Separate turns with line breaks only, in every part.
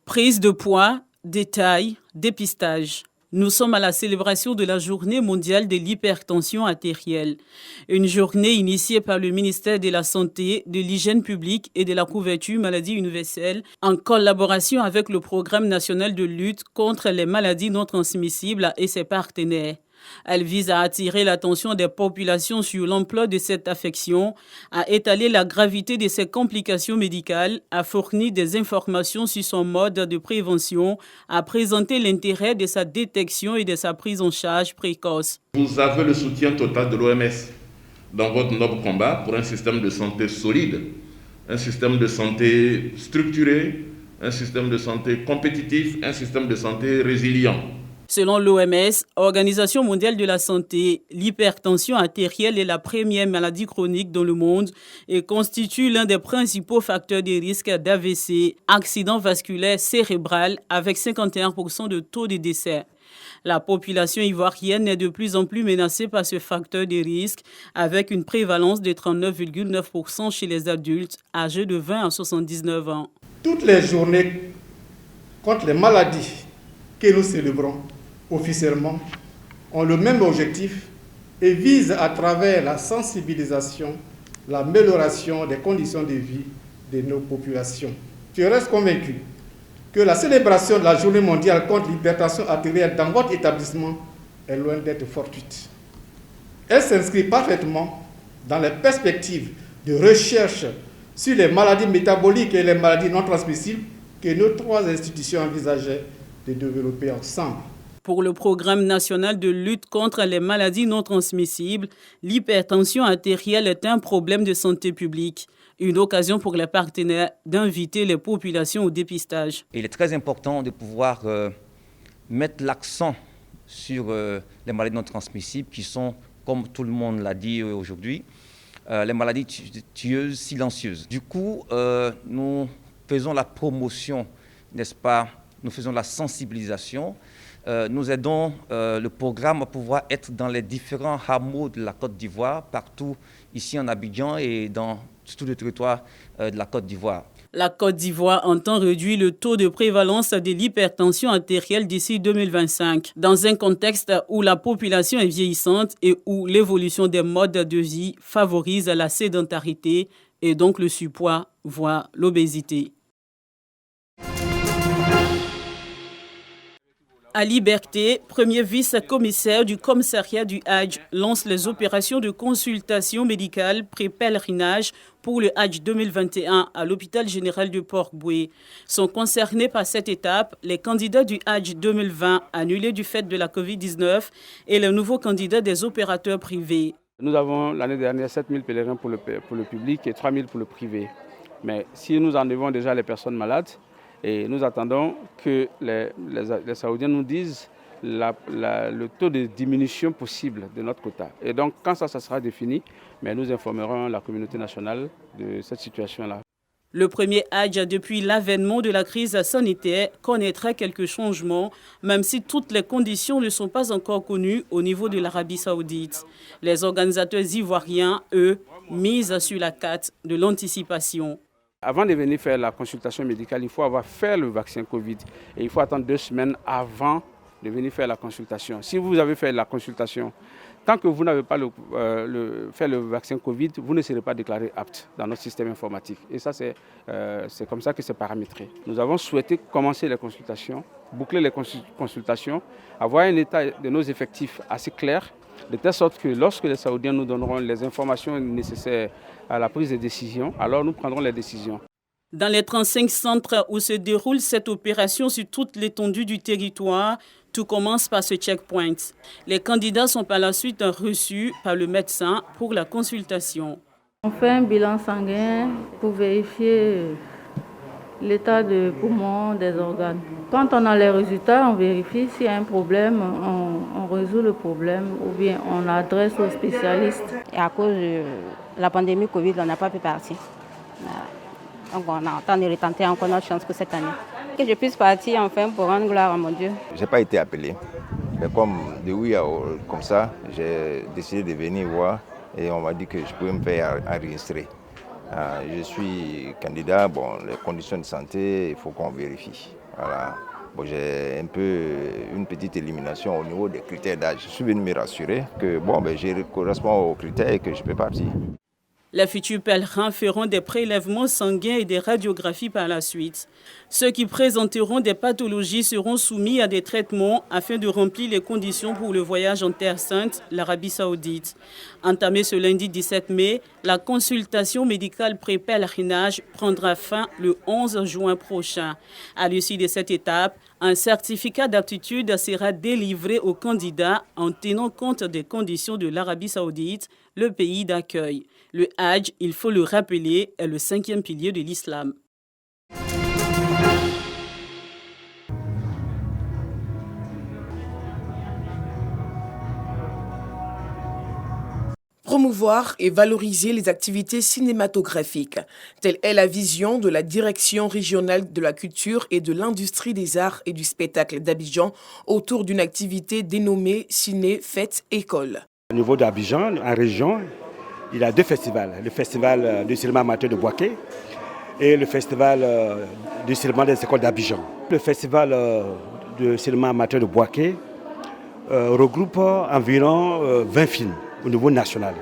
Prise de poids, détail, dépistage. Nous sommes à la célébration de la Journée mondiale de l'hypertension artérielle. Une journée initiée par le ministère de la Santé, de l'Hygiène publique et de la couverture maladie universelle en collaboration avec le Programme national de lutte contre les maladies non transmissibles et ses partenaires. Elle vise à attirer l'attention des populations sur l'ampleur de cette affection, à étaler la gravité de ses complications médicales, à fournir des informations sur son mode de prévention, à présenter l'intérêt de sa détection et de sa prise en charge précoce.
Vous avez le soutien total de l'OMS dans votre noble combat pour un système de santé solide, un système de santé structuré, un système de santé compétitif, un système de santé résilient.
Selon l'OMS, Organisation mondiale de la santé, l'hypertension artérielle est la première maladie chronique dans le monde et constitue l'un des principaux facteurs de risque d'AVC, accident vasculaire cérébral, avec 51% de taux de décès. La population ivoirienne est de plus en plus menacée par ce facteur de risque, avec une prévalence de 39,9% chez les adultes âgés de 20 à 79 ans.
Toutes les journées contre les maladies que nous célébrons officiellement ont le même objectif et visent à travers la sensibilisation, l'amélioration des conditions de vie de nos populations. Je reste convaincu que la célébration de la Journée mondiale contre l'hypertension artérielle dans votre établissement est loin d'être fortuite. Elle s'inscrit parfaitement dans les perspectives de recherche sur les maladies métaboliques et les maladies non transmissibles que nos trois institutions envisageaient de développer ensemble.
Pour le Programme national de lutte contre les maladies non transmissibles, l'hypertension artérielle est un problème de santé publique. Une occasion pour les partenaires d'inviter les populations au dépistage.
Il est très important de pouvoir mettre l'accent sur les maladies non transmissibles qui sont, comme tout le monde l'a dit aujourd'hui, les maladies tueuses silencieuses. Du coup, nous faisons la promotion, n'est-ce pas? Nous faisons la sensibilisation. Nous aidons le programme à pouvoir être dans les différents hameaux de la Côte d'Ivoire, partout ici en Abidjan et dans tout le territoire de la Côte d'Ivoire.
La Côte d'Ivoire entend réduire le taux de prévalence de l'hypertension artérielle d'ici 2025, dans un contexte où la population est vieillissante et où l'évolution des modes de vie favorise la sédentarité et donc le surpoids, voire l'obésité. Ali Berté, premier vice-commissaire du commissariat du Hadj, lance les opérations de consultation médicale pré-pèlerinage pour le Hadj 2021 à l'hôpital général de Port-Boué. Sont concernés par cette étape les candidats du Hadj 2020 annulés du fait de la Covid-19 et les nouveaux candidats des opérateurs privés.
Nous avons l'année dernière 7 000 pèlerins pour le public et 3 000 pour le privé. Mais si nous enlevons déjà les personnes malades, et nous attendons que les Saoudiens nous disent le taux de diminution possible de notre quota. Et donc, quand ça sera défini, mais nous informerons la communauté nationale de cette situation-là.
Le premier Hadj, depuis l'avènement de la crise sanitaire, connaîtra quelques changements, même si toutes les conditions ne sont pas encore connues au niveau de l'Arabie saoudite. Les organisateurs ivoiriens, eux, misent sur la carte de l'anticipation.
Avant de venir faire la consultation médicale, il faut avoir fait le vaccin Covid. Et il faut attendre 2 semaines avant de venir faire la consultation. Si vous avez fait la consultation, tant que vous n'avez pas fait le vaccin Covid, vous ne serez pas déclaré apte dans notre système informatique. Et ça, c'est comme ça que c'est paramétré. Nous avons souhaité commencer les consultations, boucler les consultations, avoir un état de nos effectifs assez clair, de telle sorte que lorsque les Saoudiens nous donneront les informations nécessaires à la prise de décision, alors nous prendrons les décisions.
Dans les 35 centres où se déroule cette opération sur toute l'étendue du territoire, tout commence par ce checkpoint. Les candidats sont par la suite reçus par le médecin pour la consultation.
On fait un bilan sanguin pour vérifier l'état de poumon des organes. Quand on a les résultats, on vérifie s'il y a un problème, on résout le problème ou bien on adresse aux spécialistes.
Et à cause de la pandémie Covid, on n'a pas pu partir. Donc on a en train de retenter encore notre chance pour cette année. Que je puisse partir enfin pour rendre gloire à mon Dieu.
Je n'ai pas été appelé, mais comme ça, j'ai décidé de venir voir et on m'a dit que je pouvais me faire enregistrer. Je suis candidat, les conditions de santé, il faut qu'on vérifie. Voilà. Bon, j'ai un peu une petite élimination au niveau des critères d'âge. Je suis venu me rassurer que je correspond aux critères et que je peux partir.
Les futurs pèlerins feront des prélèvements sanguins et des radiographies par la suite. Ceux qui présenteront des pathologies seront soumis à des traitements afin de remplir les conditions pour le voyage en Terre Sainte, l'Arabie Saoudite. Entamée ce lundi 17 mai, la consultation médicale pré-pèlerinage prendra fin le 11 juin prochain. À l'issue de cette étape, un certificat d'aptitude sera délivré aux candidats en tenant compte des conditions de l'Arabie Saoudite, le pays d'accueil. Le Hajj, il faut le rappeler, est le 5e pilier de l'islam.
Promouvoir et valoriser les activités cinématographiques. Telle est la vision de la Direction régionale de la culture et de l'industrie des arts et du spectacle d'Abidjan autour d'une activité dénommée Ciné Fête École.
Au niveau d'Abidjan, en région, il y a 2 festivals. Le festival du cinéma amateur de Boaké et le festival du cinéma des écoles d'Abidjan. Le festival du cinéma amateur de Boaké regroupe environ 20 films au niveau national.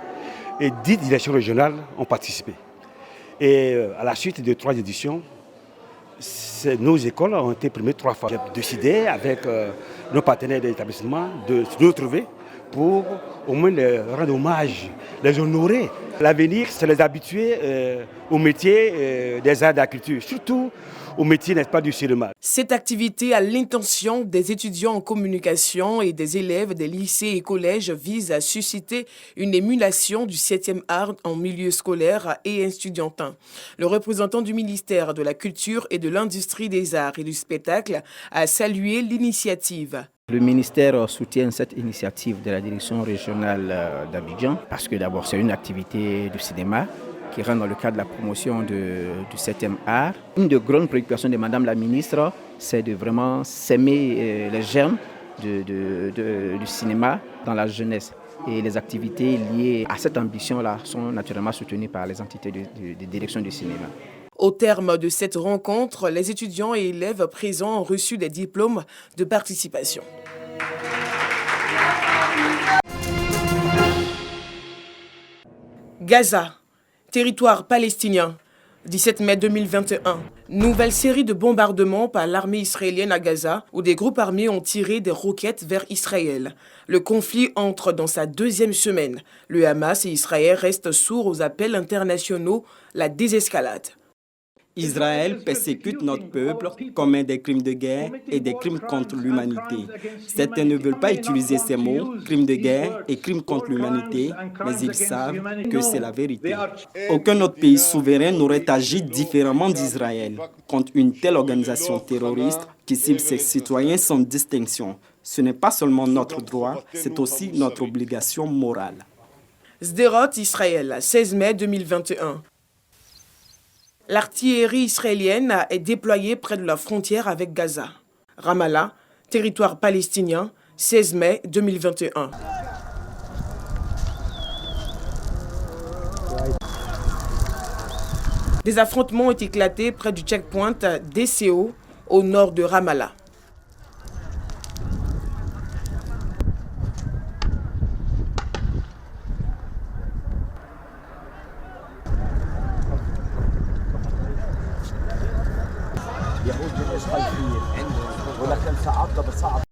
Et 10 directions régionales ont participé. Et à la suite de 3 éditions, nos écoles ont été primées 3 fois. J'ai décidé avec nos partenaires d'établissement de se retrouver pour au moins les rendre hommage, les honorer. L'avenir, c'est les habituer au métier des arts de la culture, surtout au métier, n'est-ce pas, du cinéma.
Cette activité a l'intention des étudiants en communication et des élèves des lycées et collèges vise à susciter une émulation du 7e art en milieu scolaire et estudiantin. Le représentant du ministère de la Culture et de l'Industrie des Arts et du Spectacle a salué l'initiative.
Le ministère soutient cette initiative de la direction régionale d'Abidjan parce que d'abord c'est une activité du cinéma qui rentre dans le cadre de la promotion du 7e art. Une des grandes préoccupations de Madame la ministre, c'est de vraiment s'aimer les germes du cinéma dans la jeunesse. Et les activités liées à cette ambition-là sont naturellement soutenues par les entités de direction du cinéma.
Au terme de cette rencontre, les étudiants et élèves présents ont reçu des diplômes de participation. Gaza, territoire palestinien, 17 mai 2021. Nouvelle série de bombardements par l'armée israélienne à Gaza, où des groupes armés ont tiré des roquettes vers Israël. Le conflit entre dans sa 2e semaine. Le Hamas et Israël restent sourds aux appels internationaux, la désescalade.
Israël persécute notre peuple, commet des crimes de guerre et des crimes contre l'humanité. Certains ne veulent pas utiliser ces mots, crimes de guerre et crimes contre l'humanité, mais ils savent que c'est la vérité. Aucun autre pays souverain n'aurait agi différemment d'Israël contre une telle organisation terroriste qui cible ses citoyens sans distinction. Ce n'est pas seulement notre droit, c'est aussi notre obligation morale.
Sderot, Israël, 16 mai 2021. L'artillerie israélienne est déployée près de la frontière avec Gaza. Ramallah, territoire palestinien, 16 mai 2021. Des affrontements ont éclaté près du checkpoint d'Esseo, au nord de Ramallah.
يهود الناس خايفين ولكن صعبنا بتصعب